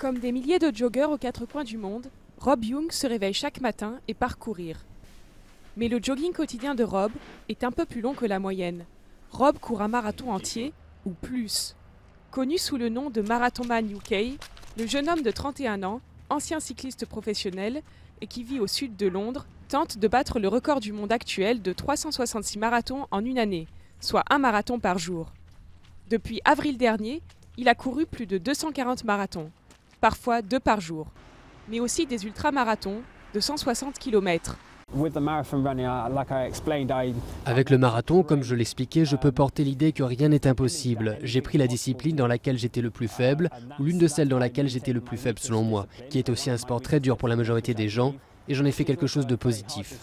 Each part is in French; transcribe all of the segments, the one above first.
Comme des milliers de joggeurs aux quatre coins du monde, Rob Young se réveille chaque matin et part courir. Mais le jogging quotidien de Rob est un peu plus long que la moyenne. Rob court un marathon entier, ou plus. Connu sous le nom de Marathonman UK, le jeune homme de 31 ans, ancien cycliste professionnel et qui vit au sud de Londres, tente de battre le record du monde actuel de 366 marathons en une année, soit un marathon par jour. Depuis avril dernier, il a couru plus de 240 marathons, parfois 2 par jour, mais aussi des ultramarathons de 160 km. Avec le marathon, comme je l'expliquais, je peux porter l'idée que rien n'est impossible. J'ai pris la discipline dans laquelle j'étais le plus faible, ou l'une de celles dans laquelle j'étais le plus faible selon moi, qui est aussi un sport très dur pour la majorité des gens, et j'en ai fait quelque chose de positif.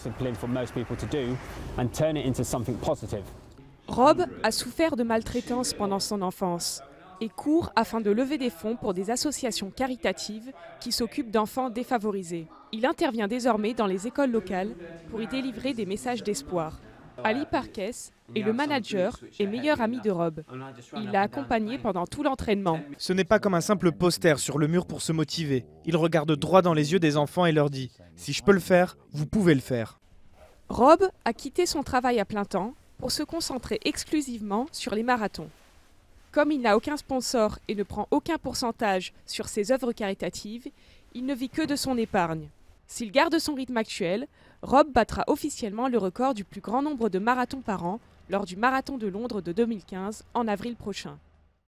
Rob a souffert de maltraitance pendant son enfance et court afin de lever des fonds pour des associations caritatives qui s'occupent d'enfants défavorisés. Il intervient désormais dans les écoles locales pour y délivrer des messages d'espoir. Ali Parkes est le manager et meilleur ami de Rob. Il l'a accompagné pendant tout l'entraînement. Ce n'est pas comme un simple poster sur le mur pour se motiver. Il regarde droit dans les yeux des enfants et leur dit « Si je peux le faire, vous pouvez le faire ». Rob a quitté son travail à plein temps pour se concentrer exclusivement sur les marathons. Comme il n'a aucun sponsor et ne prend aucun pourcentage sur ses œuvres caritatives, il ne vit que de son épargne. S'il garde son rythme actuel, Rob battra officiellement le record du plus grand nombre de marathons par an lors du Marathon de Londres de 2015 en avril prochain.